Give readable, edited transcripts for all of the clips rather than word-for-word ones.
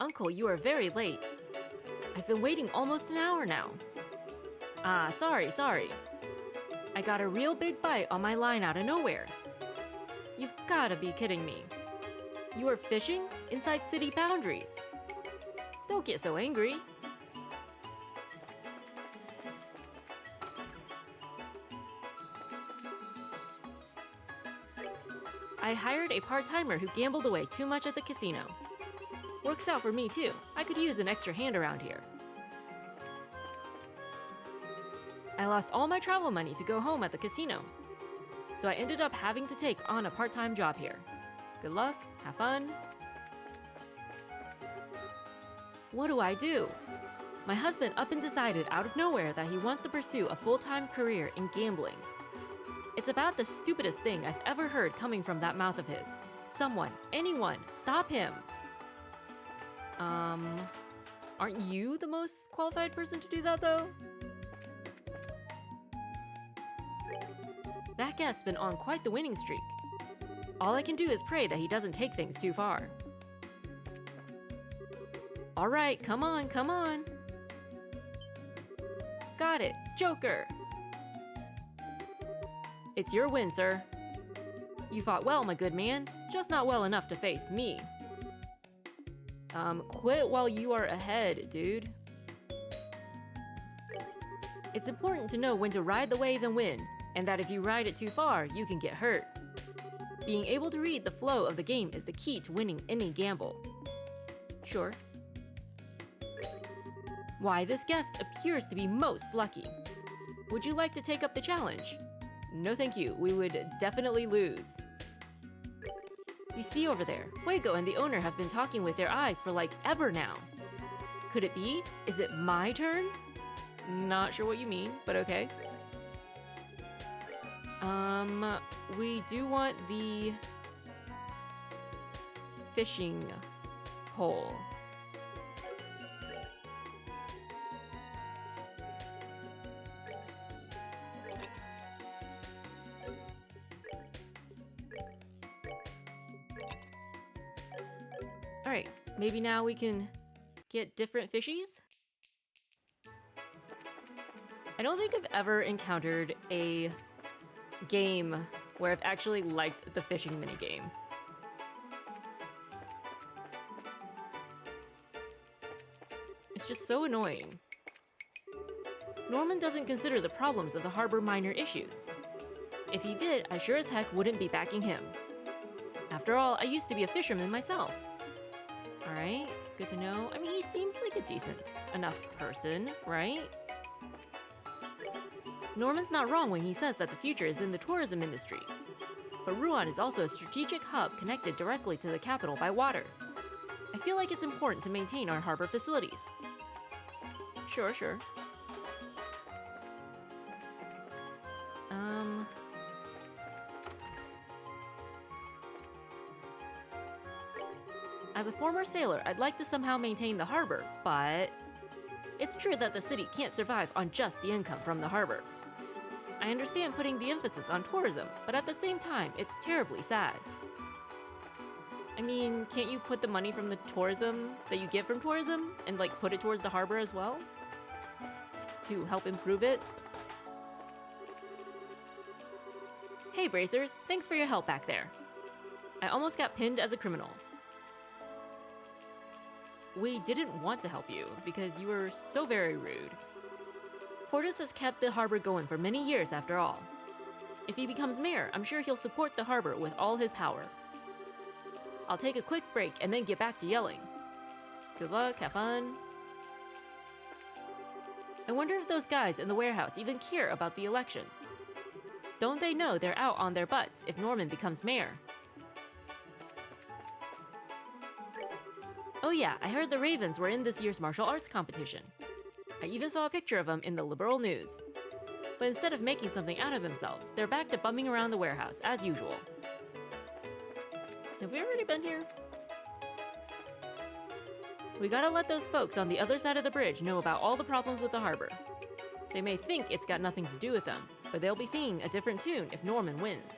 Uncle, you are very late. I've been waiting almost an hour now. Ah, sorry. I got a real big bite on my line out of nowhere. You've gotta be kidding me. You are fishing inside city boundaries. Don't get so angry. I hired a part-timer who gambled away too much at the casino. Works out for me too. I could use an extra hand around here. I lost all my travel money to go home at the casino, so I ended up having to take on a part-time job here. Good luck, have fun. What do I do? My husband up and decided out of nowhere that he wants to pursue a full-time career in gambling. It's about the stupidest thing I've ever heard coming from that mouth of his. Someone, anyone, stop him. Aren't you the most qualified person to do that though? That guest's been on quite the winning streak. All I can do is pray that he doesn't take things too far. Alright, come on. Got it, Joker! It's your win, sir. You fought well, my good man, just not well enough to face me. Quit while you are ahead, dude. It's important to know when to ride the wave and win, and that if you ride it too far, you can get hurt. Being able to read the flow of the game is the key to winning any gamble. Sure. Why, this guest appears to be most lucky. Would you like to take up the challenge? No thank you, we would definitely lose. You see over there, Fuego and the owner have been talking with their eyes for like ever now. Could it be? Is it my turn? Not sure what you mean, but okay. We do want the fishing pole. Alright, maybe now we can get different fishies? I don't think I've ever encountered a game where I've actually liked the fishing minigame. It's just so annoying. Norman doesn't consider the problems of the harbor minor issues. If he did, I sure as heck wouldn't be backing him. After all, I used to be a fisherman myself. Alright, good to know. I mean, he seems like a decent enough person, right? Norman's not wrong when he says that the future is in the tourism industry. But Ruan is also a strategic hub connected directly to the capital by water. I feel like it's important to maintain our harbor facilities. Sure. As a former sailor, I'd like to somehow maintain the harbor, but it's true that the city can't survive on just the income from the harbor. I understand putting the emphasis on tourism, but at the same time, it's terribly sad. I mean, can't you put the money from the tourism that you get from tourism and like put it towards the harbor as well? To help improve it? Hey Bracers, thanks for your help back there. I almost got pinned as a criminal. We didn't want to help you because you were so very rude. Portis has kept the harbor going for many years after all. If he becomes mayor, I'm sure he'll support the harbor with all his power. I'll take a quick break and then get back to yelling. Good luck, have fun. I wonder if those guys in the warehouse even care about the election. Don't they know they're out on their butts if Norman becomes mayor? Oh yeah, I heard the Ravens were in this year's martial arts competition. I even saw a picture of them in the liberal news. But instead of making something out of themselves, they're back to bumming around the warehouse, as usual. Have we already been here? We gotta let those folks on the other side of the bridge know about all the problems with the harbor. They may think it's got nothing to do with them, but they'll be singing a different tune if Norman wins.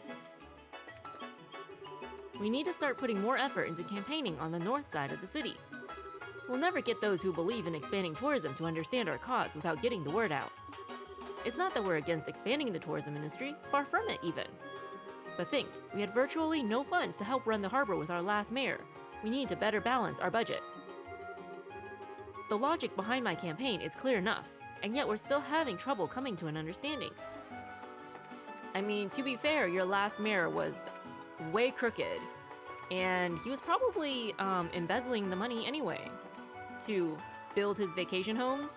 We need to start putting more effort into campaigning on the north side of the city. We'll never get those who believe in expanding tourism to understand our cause without getting the word out. It's not that we're against expanding the tourism industry, far from it even. But think, we had virtually no funds to help run the harbor with our last mayor. We need to better balance our budget. The logic behind my campaign is clear enough, and yet we're still having trouble coming to an understanding. I mean, to be fair, your last mayor was way crooked, and he was probably embezzling the money anyway to build his vacation homes.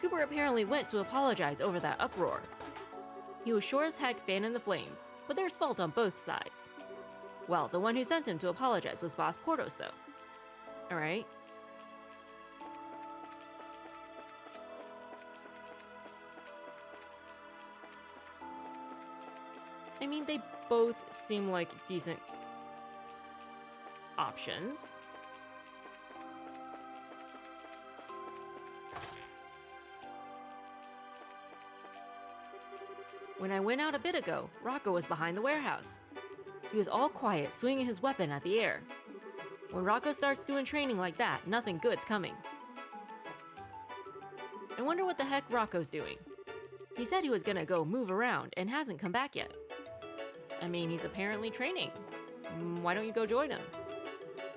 Cooper apparently went to apologize over that uproar. He was sure as heck fanning the flames, but there's fault on both sides. Well, the one who sent him to apologize was Boss Portos, though. Alright. I mean, they both seem like decent options. When I went out a bit ago, Rocco was behind the warehouse. He was all quiet, swinging his weapon at the air. When Rocco starts doing training like that, nothing good's coming. I wonder what the heck Rocco's doing. He said he was gonna go move around and hasn't come back yet. I mean, he's apparently training. Why don't you go join him?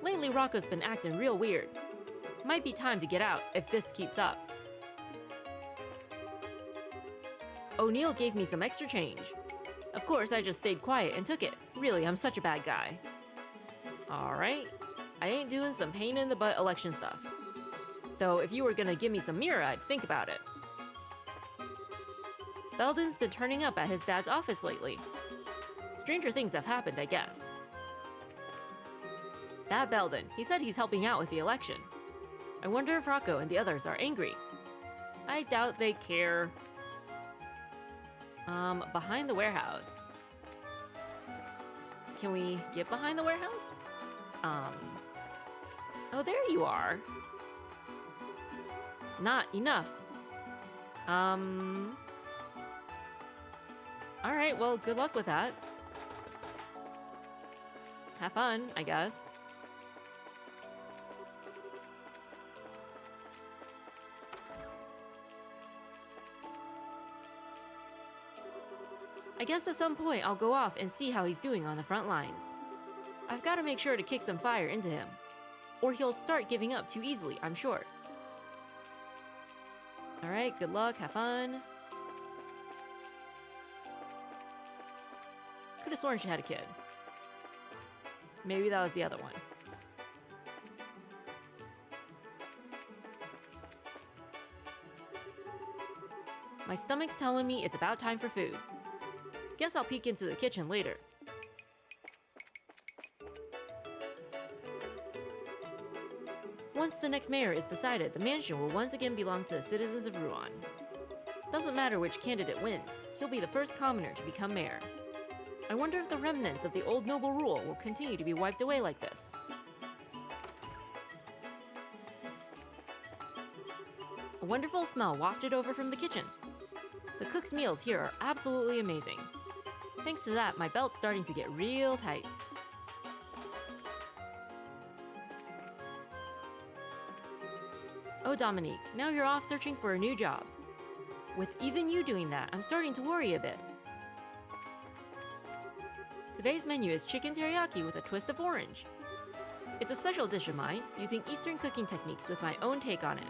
Lately, Rocco's been acting real weird. Might be time to get out if this keeps up. O'Neill gave me some extra change. Of course, I just stayed quiet and took it. Really, I'm such a bad guy. Alright, I ain't doing some pain-in-the-butt election stuff. Though, if you were gonna give me some mirror, I'd think about it. Belden's been turning up at his dad's office lately. Stranger things have happened, I guess. That Belden, he said he's helping out with the election. I wonder if Rocco and the others are angry. I doubt they care. Behind the warehouse. Can we get behind the warehouse? Oh, there you are. Not enough. Alright, well, good luck with that. Have fun, I guess. I guess at some point I'll go off and see how he's doing on the front lines. I've got to make sure to kick some fire into him, or he'll start giving up too easily, I'm sure. Alright, good luck, have fun. Could have sworn she had a kid. Maybe that was the other one. My stomach's telling me it's about time for food. Guess I'll peek into the kitchen later. Once the next mayor is decided, the mansion will once again belong to the citizens of Rouen. Doesn't matter which candidate wins, he'll be the first commoner to become mayor. I wonder if the remnants of the old noble rule will continue to be wiped away like this. A wonderful smell wafted over from the kitchen. The cook's meals here are absolutely amazing. Thanks to that, my belt's starting to get real tight. Oh, Dominique, now you're off searching for a new job. With even you doing that, I'm starting to worry a bit. Today's menu is chicken teriyaki with a twist of orange. It's a special dish of mine, using Eastern cooking techniques with my own take on it.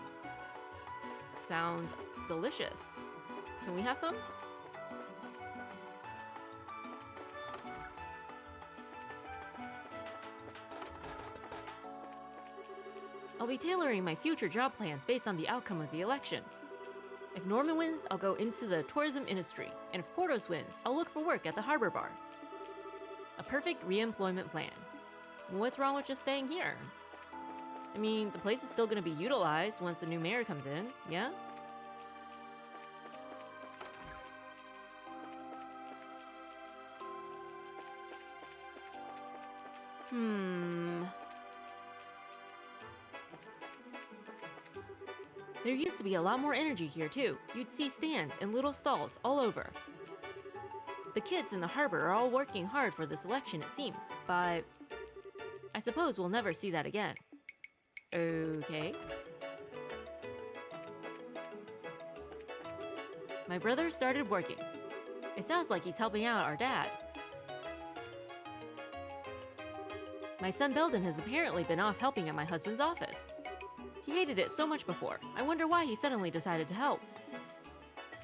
Sounds delicious. Can we have some? I'll be tailoring my future job plans based on the outcome of the election. If Norman wins, I'll go into the tourism industry, and if Portos wins, I'll look for work at the harbor bar. A perfect re-employment plan. What's wrong with just staying here? I mean, the place is still going to be utilized once the new mayor comes in, yeah? There used to be a lot more energy here too. You'd see stands and little stalls all over. The kids in the harbor are all working hard for this election, it seems, but I suppose we'll never see that again. Okay. My brother started working. It sounds like he's helping out our dad. My son Belden has apparently been off helping at my husband's office. He hated it so much before. I wonder why he suddenly decided to help.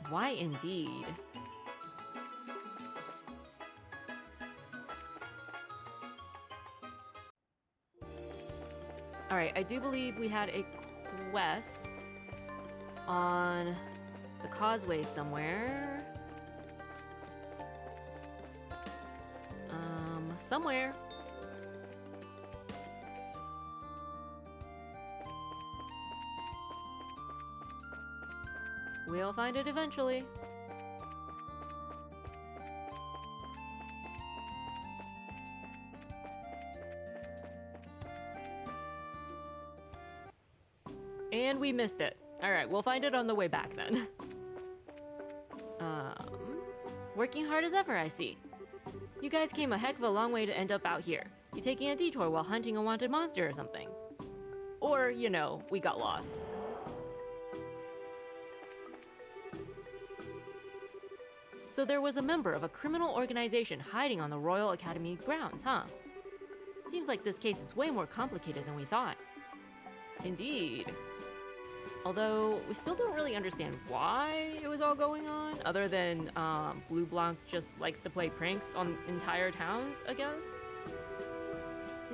Why indeed? Alright, I do believe we had a quest on the causeway somewhere. Somewhere. We'll find it eventually. And we missed it. Alright, we'll find it on the way back then. Working hard as ever, I see. You guys came a heck of a long way to end up out here. You taking a detour while hunting a wanted monster or something. Or, you know, we got lost. So there was a member of a criminal organization hiding on the Royal Academy grounds, huh? Seems like this case is way more complicated than we thought. Indeed. Although, we still don't really understand why it was all going on, other than Blue Blanc just likes to play pranks on entire towns, I guess?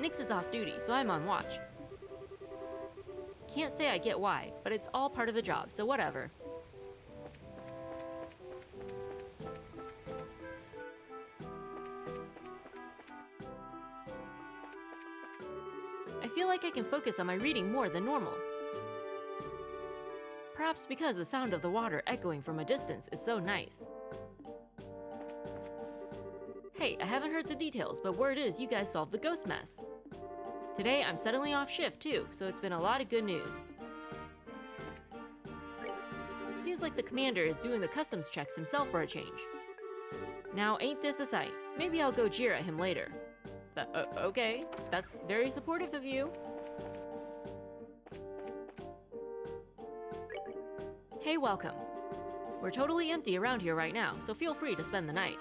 Nyx is off duty, so I'm on watch. Can't say I get why, but it's all part of the job, so whatever. I feel like I can focus on my reading more than normal. Perhaps because the sound of the water echoing from a distance is so nice. Hey, I haven't heard the details, but word is you guys solved the ghost mess. Today, I'm suddenly off shift too, so it's been a lot of good news. Seems like the commander is doing the customs checks himself for a change. Now, ain't this a sight? Maybe I'll go jeer at him later. Okay, that's very supportive of you. Hey, welcome. We're totally empty around here right now, so feel free to spend the night.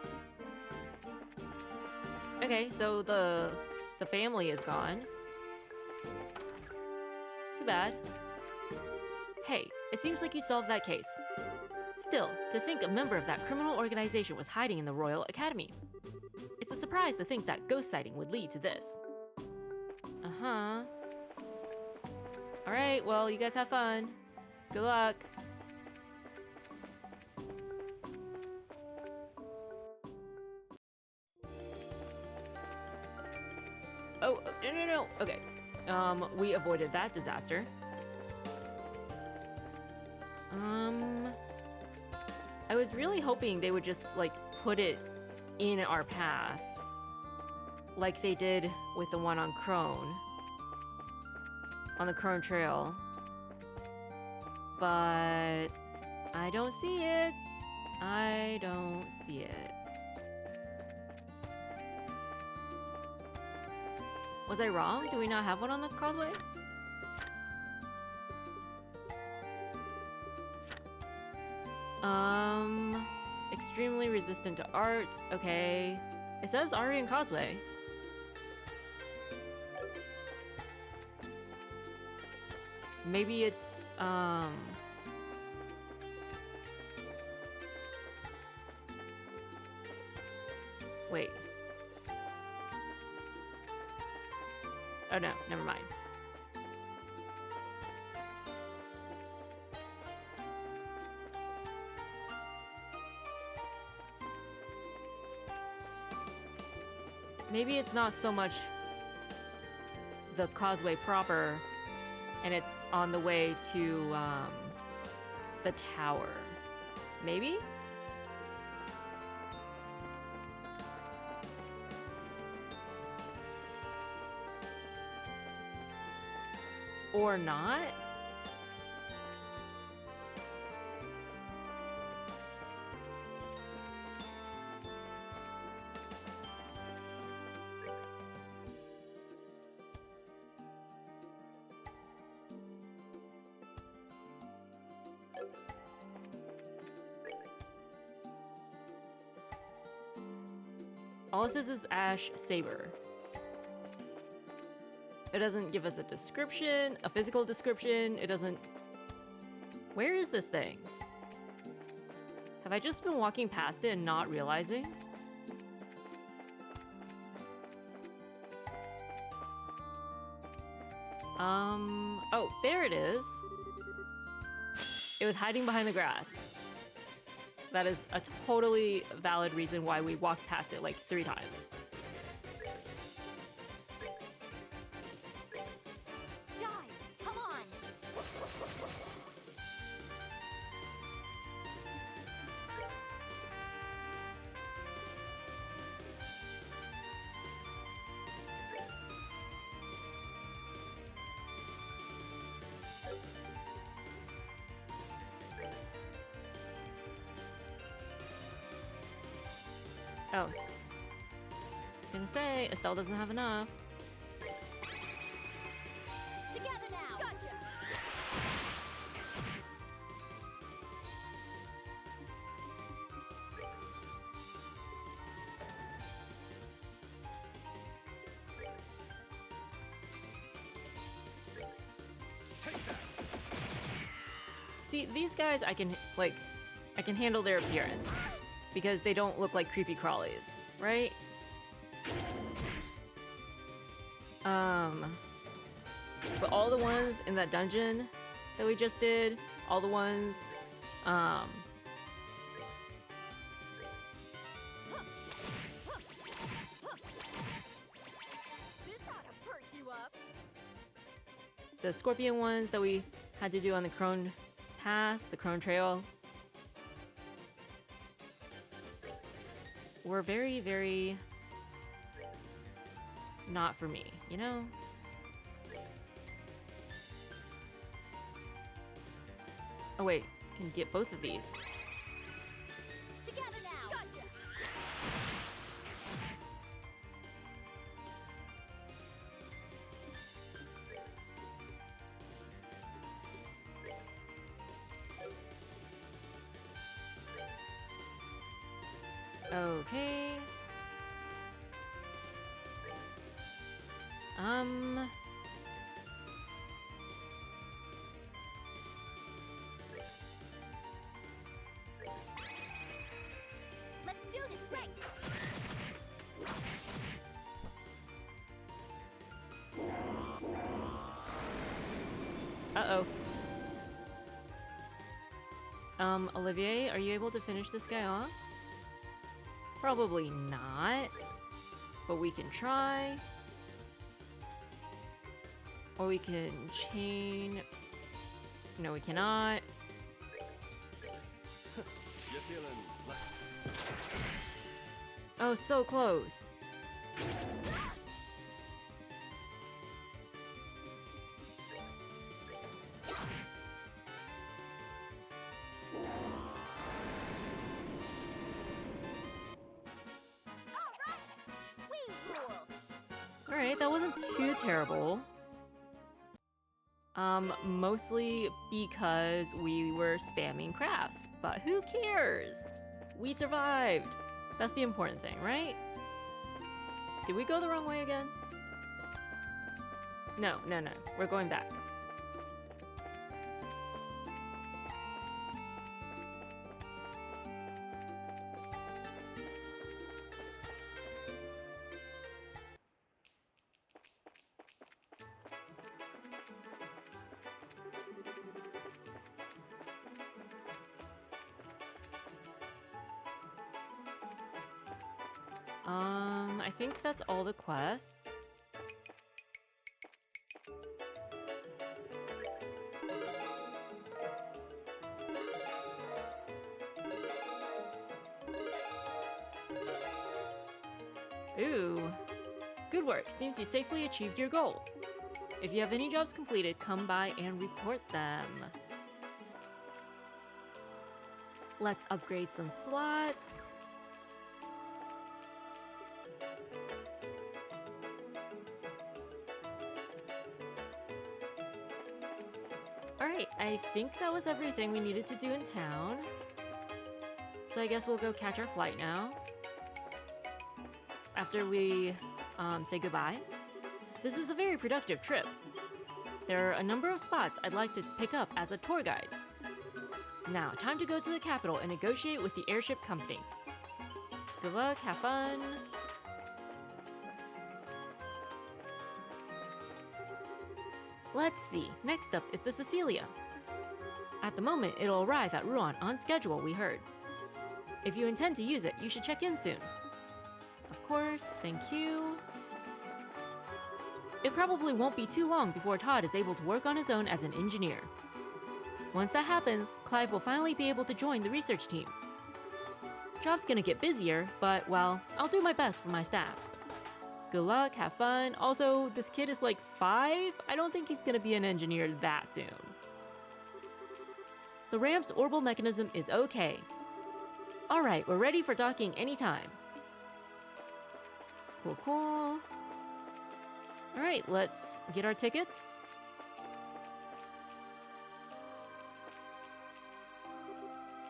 Okay, so the family is gone. Too bad. Hey, it seems like you solved that case. Still, to think a member of that criminal organization was hiding in the Royal Academy. It's a surprise to think that ghost sighting would lead to this. Uh-huh. Alright, well, you guys have fun. Good luck. Oh, no. Okay. We avoided that disaster. I was really hoping they would just, like, put it in our path. Like they did with the one on Crone. On the Crone Trail. But I don't see it. I don't see it. Was I wrong? Do we not have one on the causeway? Extremely resistant to arts. Okay. It says Aryan Causeway. Maybe it's, wait. Oh no, never mind. Maybe it's not so much the causeway proper, and it's on the way to the tower. Maybe? Or not? All it says is Ash Saber. It doesn't give us a description, a physical description. It doesn't... Where is this thing? Have I just been walking past it and not realizing? Oh, there it is. It was hiding behind the grass. That is a totally valid reason why we walked past it like 3 times. Guys, come on! Oh. Gonna say, Estelle doesn't have enough. Together now! Gotcha! See, these guys I can handle their appearance because they don't look like creepy crawlies, right? But all the ones in that dungeon that we just did, all the ones, This ought to perk you up! the scorpion ones that we had to do on the Crone Pass, the Crone Trail, were very, very not for me, you know? Oh wait, can get both of these. Together now! Gotcha! Okay. Let's do this right! Uh-oh. Olivier, are you able to finish this guy off? Probably not, but we can try. Or we can chain. No, we cannot. You feeling Oh, so close. Alright, that wasn't too terrible. Mostly because we were spamming crafts, but who cares? We survived. That's the important thing, right? Did we go the wrong way again? No, no, no. We're going back. I think that's all the quests. Ooh. Good work. Seems you safely achieved your goal. If you have any jobs completed, come by and report them. Let's upgrade some slots. Alright, I think that was everything we needed to do in town. So I guess we'll go catch our flight now. after we say goodbye. This is a very productive trip. There are a number of spots I'd like to pick up as a tour guide. Now, time to go to the capital and negotiate with the airship company. Good luck, have fun. Let's see, next up is the Cecilia. At the moment, it'll arrive at Rouen on schedule, we heard. If you intend to use it, you should check in soon. Of course, thank you. It probably won't be too long before Todd is able to work on his own as an engineer. Once that happens, Clive will finally be able to join the research team. Job's gonna get busier, but well, I'll do my best for my staff. Good luck, have fun. Also, this kid is like 5? I don't think he's gonna be an engineer that soon. The ramp's orbital mechanism is okay. Alright, we're ready for docking anytime. Cool, cool. Alright, let's get our tickets.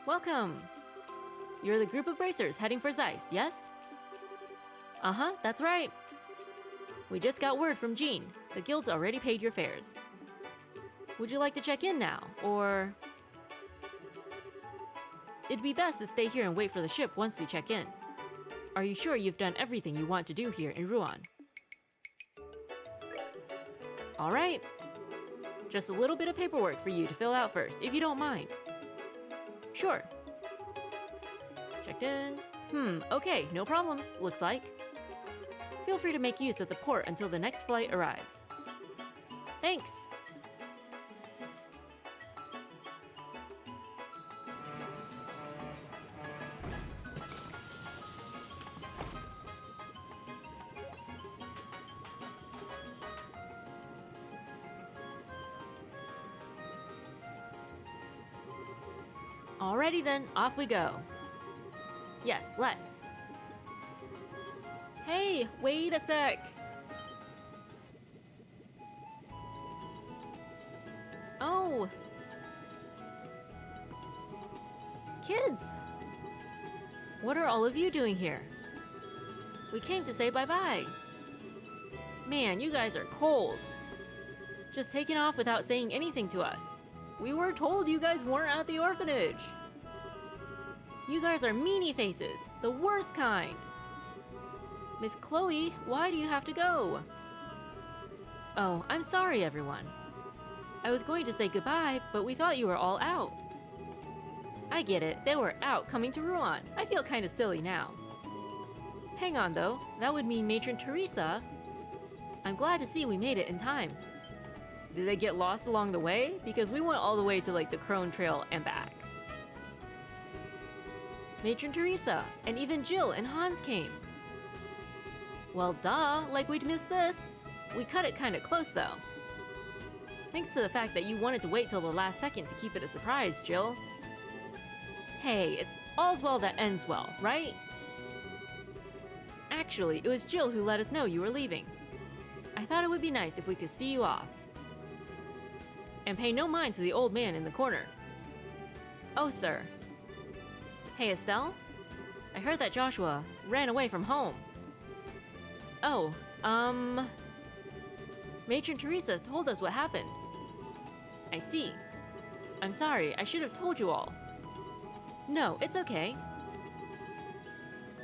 Welcome! You're the group of bracers heading for Zeiss, yes? Uh-huh, that's right. We just got word from Jean. The guild's already paid your fares. Would you like to check in now, or... It'd be best to stay here and wait for the ship once we check in. Are you sure you've done everything you want to do here in Rouen? Alright. Just a little bit of paperwork for you to fill out first, if you don't mind. Sure. Checked in. Okay, no problems, looks like. Feel free to make use of the port until the next flight arrives. Thanks! Alrighty then, off we go. Yes, let's. Hey, wait a sec. Oh. Kids. What are all of you doing here? We came to say bye-bye. Man, you guys are cold. Just taking off without saying anything to us. We were told you guys weren't at the orphanage. You guys are meanie faces, the worst kind. Miss Chloe, why do you have to go? Oh, I'm sorry, everyone. I was going to say goodbye, but we thought you were all out. I get it, they were out coming to Rouen. I feel kind of silly now. Hang on, though. That would mean Matron Teresa. I'm glad to see we made it in time. Did they get lost along the way? Because we went all the way to like the Crone Trail and back. Matron Teresa, and even Jill and Hans came. Well, duh, like we'd missed this. We cut it kinda close though. Thanks to the fact that you wanted to wait till the last second to keep it a surprise, Jill. Hey, it's all's well that ends well, right? Actually, it was Jill who let us know you were leaving. I thought it would be nice if we could see you off. And pay no mind to the old man in the corner. Oh, sir. Hey, Estelle? I heard that Joshua ran away from home. Oh, Matron Teresa told us what happened. I see. I'm sorry, I should have told you all. No, it's okay.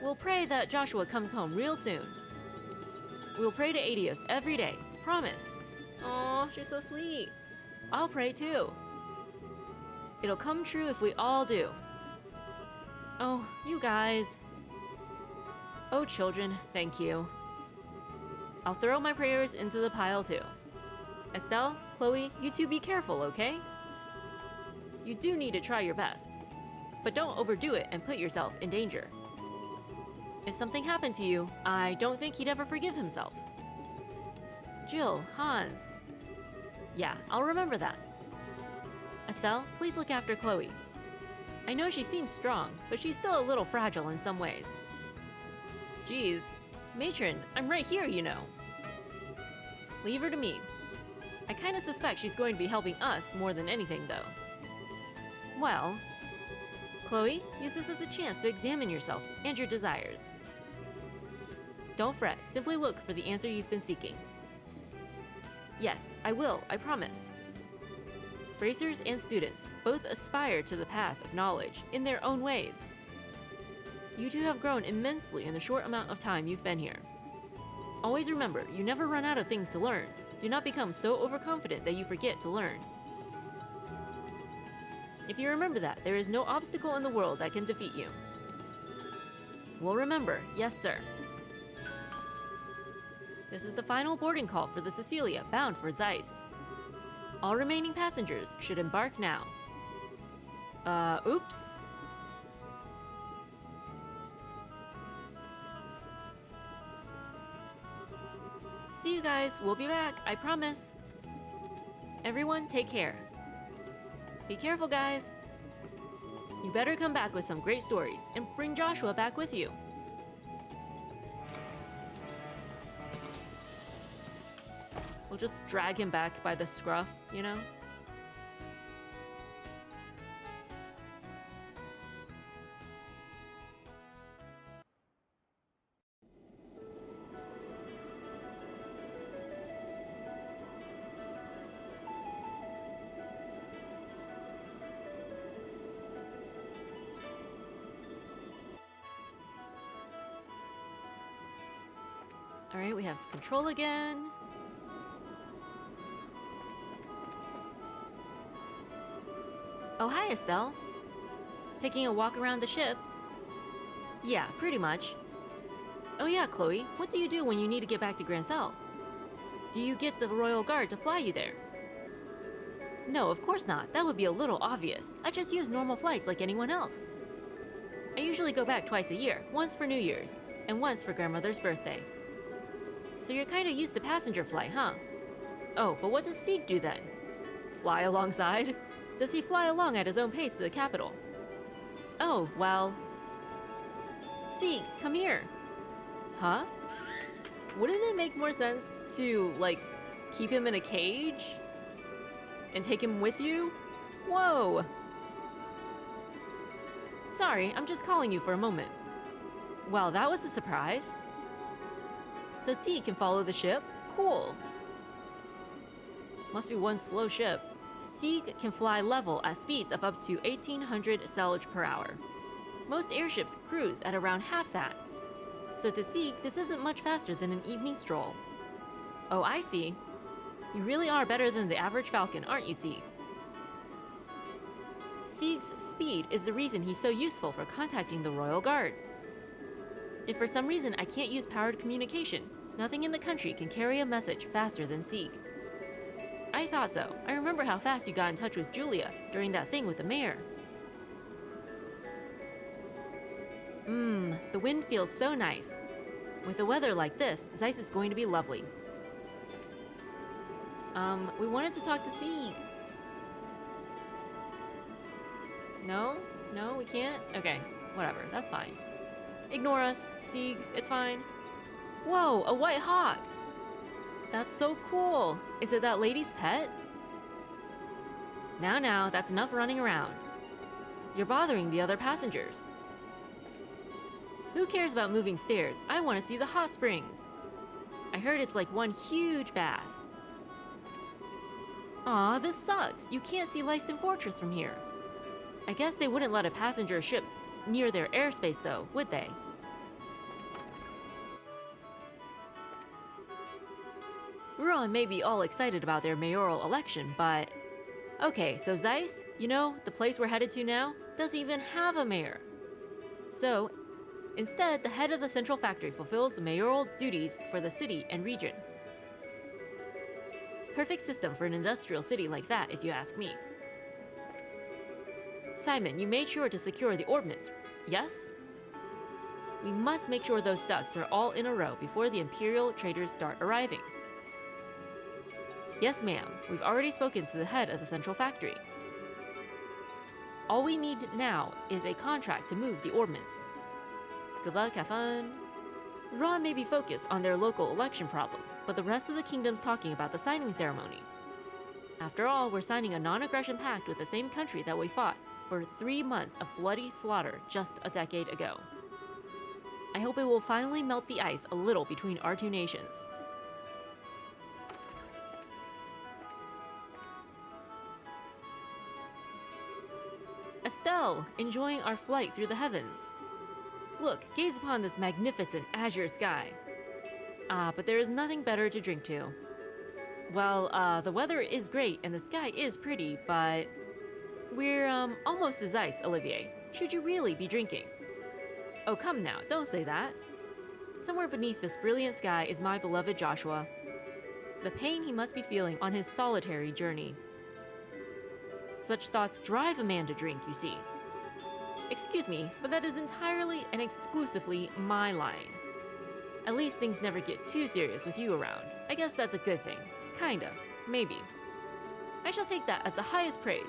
We'll pray that Joshua comes home real soon. We'll pray to Adios every day, promise. Aw, she's so sweet. I'll pray too. It'll come true if we all do. Oh, you guys. Oh, children, thank you. I'll throw my prayers into the pile too. Estelle, Chloe, you two be careful, okay? You do need to try your best. But don't overdo it and put yourself in danger. If something happened to you, I don't think he'd ever forgive himself. Jill, Hans. Yeah, I'll remember that. Estelle, please look after Chloe. I know she seems strong, but she's still a little fragile in some ways. Geez, Matron, I'm right here, you know. Leave her to me. I kinda suspect she's going to be helping us more than anything, though. Well, Chloe, use this as a chance to examine yourself and your desires. Don't fret, simply look for the answer you've been seeking. Yes, I will, I promise. Bracers and students both aspire to the path of knowledge in their own ways. You two have grown immensely in the short amount of time you've been here. Always remember, you never run out of things to learn. Do not become so overconfident that you forget to learn. If you remember that, there is no obstacle in the world that can defeat you. We'll remember, yes sir. This is the final boarding call for the Cecilia, bound for Zeiss. All remaining passengers should embark now. Oops. See you guys, we'll be back, I promise. Everyone, take care. Be careful, guys. You better come back with some great stories and bring Joshua back with you. We'll just drag him back by the scruff, you know? Alright, we have control again. Oh, hi, Estelle. Taking a walk around the ship? Yeah, pretty much. Oh yeah, Chloe, what do you do when you need to get back to Grancel? Do you get the Royal Guard to fly you there? No, of course not. That would be a little obvious. I just use normal flights like anyone else. I usually go back twice a year, once for New Year's, and once for grandmother's birthday. So you're kinda used to passenger flight, huh? Oh, but what does Sieg do then? Fly alongside? Does he fly along at his own pace to the capital? Oh, well... Sieg, come here. Huh? Wouldn't it make more sense to, like, keep him in a cage? And take him with you? Whoa! Sorry, I'm just calling you for a moment. Well, that was a surprise. So Sieg can follow the ship? Cool. Must be one slow ship. Sieg can fly level at speeds of up to 1800 salvage per hour. Most airships cruise at around half that. So to Sieg, this isn't much faster than an evening stroll. Oh, I see. You really are better than the average falcon, aren't you, Sieg? Sieg's speed is the reason he's so useful for contacting the Royal Guard. If for some reason I can't use powered communication, nothing in the country can carry a message faster than Sieg. I thought so. I remember how fast you got in touch with Julia during that thing with the mayor. The wind feels so nice. With the weather like this, Zeiss is going to be lovely. We wanted to talk to Sieg. No? No, we can't? Okay, whatever, that's fine. Ignore us, Sieg, it's fine. Whoa, a white hawk! That's so cool! Is it that lady's pet? Now, that's enough running around. You're bothering the other passengers. Who cares about moving stairs? I want to see the hot springs. I heard it's like one huge bath. Aw, this sucks. You can't see Leiston Fortress from here. I guess they wouldn't let a passenger ship near their airspace though, would they? Ruan may be all excited about their mayoral election, but... Okay, so Zeiss, you know, the place we're headed to now, doesn't even have a mayor. So, instead, the head of the central factory fulfills the mayoral duties for the city and region. Perfect system for an industrial city like that, if you ask me. Simon, you made sure to secure the ordnance, yes? We must make sure those ducks are all in a row before the Imperial traders start arriving. Yes, ma'am. We've already spoken to the head of the central factory. All we need now is a contract to move the ordnance. Good luck, have fun. Ron may be focused on their local election problems, but the rest of the kingdom's talking about the signing ceremony. After all, we're signing a non-aggression pact with the same country that we fought for 3 months of bloody slaughter just a decade ago. I hope it will finally melt the ice a little between our two nations. Estelle, enjoying our flight through the heavens. Look, gaze upon this magnificent azure sky. Ah, but there is nothing better to drink to. Well, the weather is great and the sky is pretty, but we're, almost to Zeiss, Olivier. Should you really be drinking? Oh, come now, don't say that. Somewhere beneath this brilliant sky is my beloved Joshua. The pain he must be feeling on his solitary journey. Such thoughts drive a man to drink, you see. Excuse me, but that is entirely and exclusively my line. At least things never get too serious with you around. I guess that's a good thing. Kinda. Maybe. I shall take that as the highest praise.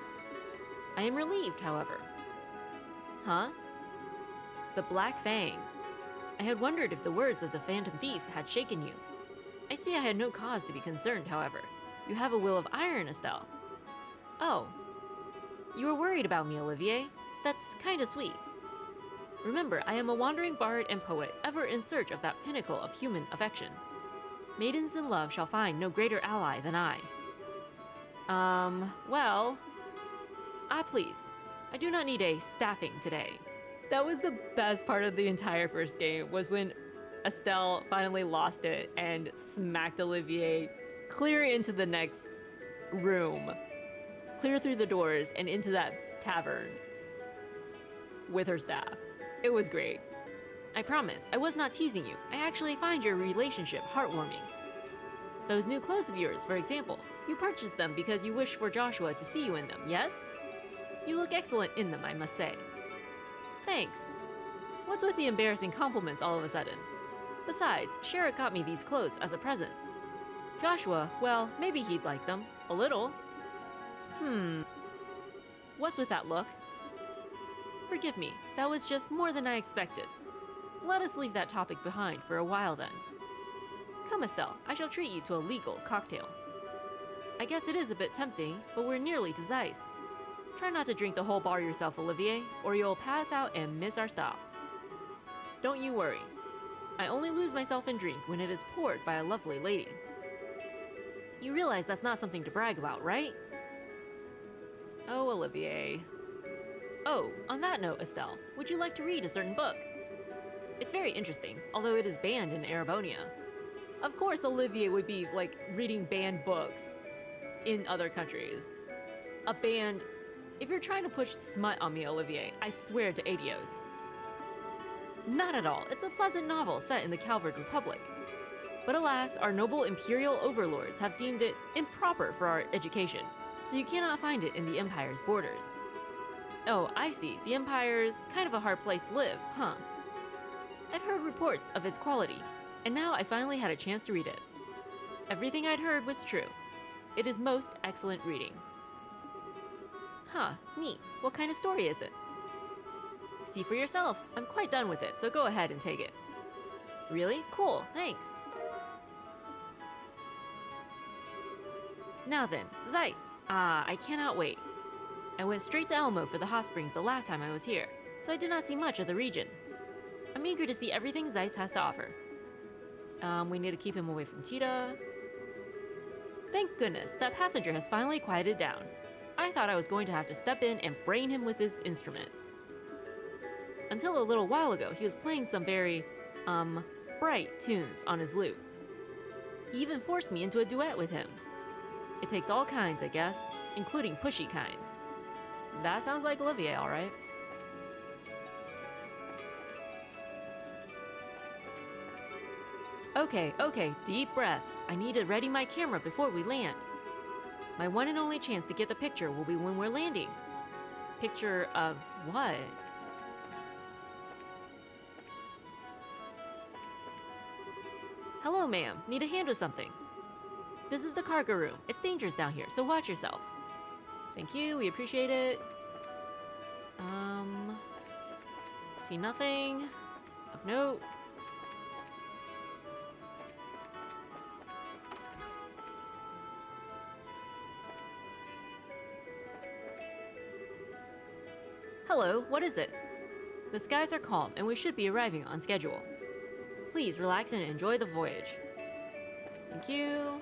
I am relieved, however. Huh? The Black Fang. I had wondered if the words of the Phantom Thief had shaken you. I see I had no cause to be concerned, however. You have a will of iron, Estelle. Oh. You were worried about me, Olivier. That's kinda sweet. Remember, I am a wandering bard and poet, ever in search of that pinnacle of human affection. Maidens in love shall find no greater ally than I. Well... please. I do not need a staffing today. That was the best part of the entire first game, was when Estelle finally lost it and smacked Olivier clear into the next room. Clear through the doors and into that tavern with her staff. It was great. I promise, I was not teasing you. I actually find your relationship heartwarming. Those new clothes of yours, for example, you purchased them because you wish for Joshua to see you in them, yes? You look excellent in them, I must say. Thanks. What's with the embarrassing compliments all of a sudden? Besides, Sherritt got me these clothes as a present. Joshua, well, maybe he'd like them. A little. What's with that look? Forgive me, that was just more than I expected. Let us leave that topic behind for a while then. Come, Estelle, I shall treat you to a legal cocktail. I guess it is a bit tempting, but we're nearly to Zeiss. Try not to drink the whole bar yourself, Olivier, or you'll pass out and miss our stop. Don't you worry. I only lose myself in drink when it is poured by a lovely lady. You realize that's not something to brag about, right? Oh, Olivier. Oh, on that note, Estelle, would you like to read a certain book? It's very interesting, although it is banned in Arabonia. Of course, Olivier would be, like, reading banned books in other countries. A banned... If you're trying to push smut on me, Olivier, I swear to Adios. Not at all. It's a pleasant novel set in the Calvard Republic. But alas, our noble imperial overlords have deemed it improper for our education, so you cannot find it in the Empire's borders. Oh, I see. The Empire's kind of a hard place to live, huh? I've heard reports of its quality, and now I finally had a chance to read it. Everything I'd heard was true. It is most excellent reading. Huh, neat. What kind of story is it? See for yourself. I'm quite done with it, so go ahead and take it. Really? Cool, thanks. Now then, Zeiss. I cannot wait. I went straight to Elmo for the hot springs the last time I was here, so I did not see much of the region. I'm eager to see everything Zeiss has to offer. We need to keep him away from Tita. Thank goodness, that passenger has finally quieted down. I thought I was going to have to step in and brain him with his instrument. Until a little while ago, he was playing some very, bright tunes on his lute. He even forced me into a duet with him. It takes all kinds, I guess, including pushy kinds. That sounds like Olivier, all right. Okay, deep breaths. I need to ready my camera before we land. My one and only chance to get the picture will be when we're landing. Picture of what? Hello, ma'am. Need a hand with something? This is the cargo room. It's dangerous down here, so watch yourself. Thank you, we appreciate it. See nothing of note. Hello, what is it? The skies are calm and we should be arriving on schedule. Please relax and enjoy the voyage. Thank you.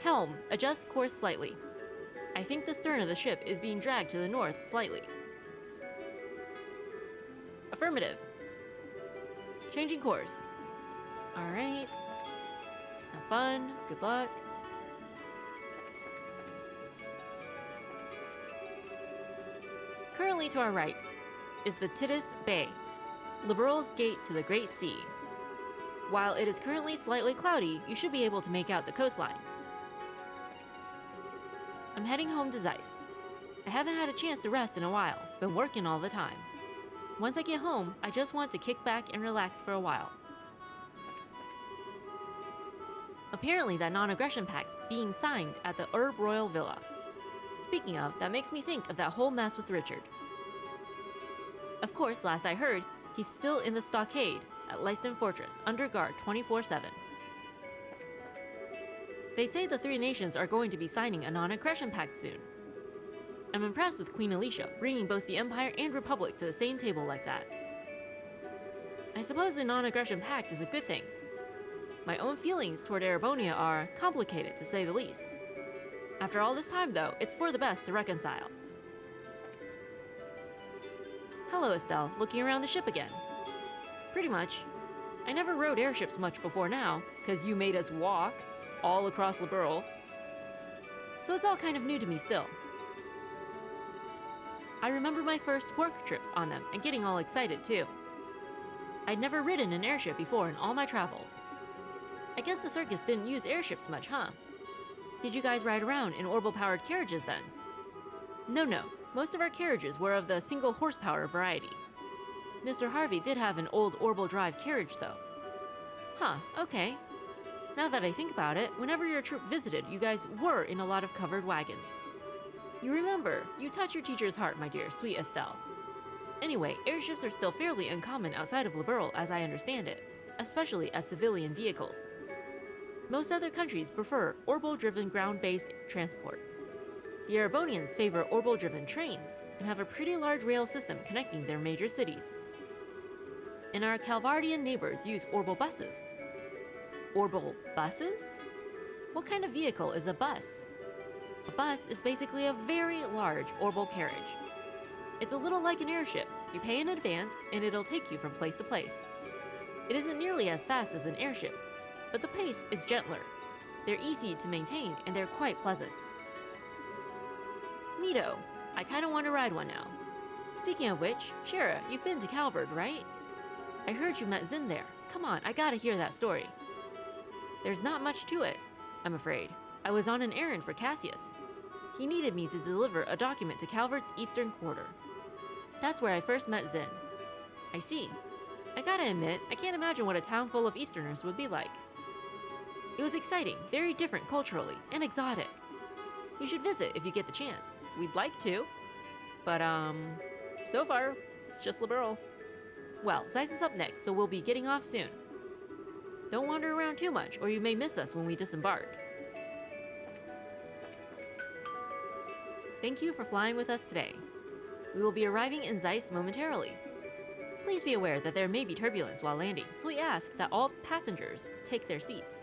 Helm, adjust course slightly. I think the stern of the ship is being dragged to the north slightly. Affirmative. Changing course. Alright. Have fun. Good luck. Currently to our right is the Tidith Bay, Liberal's gate to the Great Sea. While it is currently slightly cloudy, you should be able to make out the coastline. I'm heading home to Zeiss. I haven't had a chance to rest in a while, been working all the time. Once I get home, I just want to kick back and relax for a while. Apparently that non-aggression pact's being signed at the Herb Royal Villa. Speaking of, that makes me think of that whole mess with Richard. Of course, last I heard, he's still in the stockade at Leiston Fortress, under guard 24/7. They say the three nations are going to be signing a non-aggression pact soon. I'm impressed with Queen Alicia bringing both the Empire and Republic to the same table like that. I suppose the non-aggression pact is a good thing. My own feelings toward Erebonia are complicated, to say the least. After all this time, though, it's for the best to reconcile. Hello, Estelle, looking around the ship again. Pretty much. I never rode airships much before now, because you made us walk all across Liberal. So it's all kind of new to me still. I remember my first work trips on them and getting all excited too. I'd never ridden an airship before in all my travels. I guess the circus didn't use airships much, huh? Did you guys ride around in orbital-powered carriages then? No. Most of our carriages were of the single horsepower variety. Mr. Harvey did have an old orbital drive carriage though. Huh, okay. Now that I think about it, whenever your troop visited, you guys were in a lot of covered wagons. You remember, you touch your teacher's heart, my dear, sweet Estelle. Anyway, airships are still fairly uncommon outside of Liberal as I understand it, especially as civilian vehicles. Most other countries prefer orbital-driven ground-based transport. The Erebonians favor orbital-driven trains and have a pretty large rail system connecting their major cities. And our Calvardian neighbors use orbital buses. Orbital buses? What kind of vehicle is a bus? A bus is basically a very large orbital carriage. It's a little like an airship. You pay in advance and it'll take you from place to place. It isn't nearly as fast as an airship, but the pace is gentler. They're easy to maintain and they're quite pleasant. Neato. I kinda want to ride one now. Speaking of which, Shara, you've been to Calvard, right? I heard you met Zin there. Come on, I gotta hear that story. There's not much to it, I'm afraid. I was on an errand for Cassius. He needed me to deliver a document to Calvert's eastern quarter. That's where I first met Zin. I see. I gotta admit, I can't imagine what a town full of Easterners would be like. It was exciting, very different culturally, and exotic. You should visit if you get the chance. We'd like to. But, so far, it's just Liberal. Well, Zeiss is up next, so we'll be getting off soon. Don't wander around too much, or you may miss us when we disembark. Thank you for flying with us today. We will be arriving in Zeiss momentarily. Please be aware that there may be turbulence while landing, so we ask that all passengers take their seats.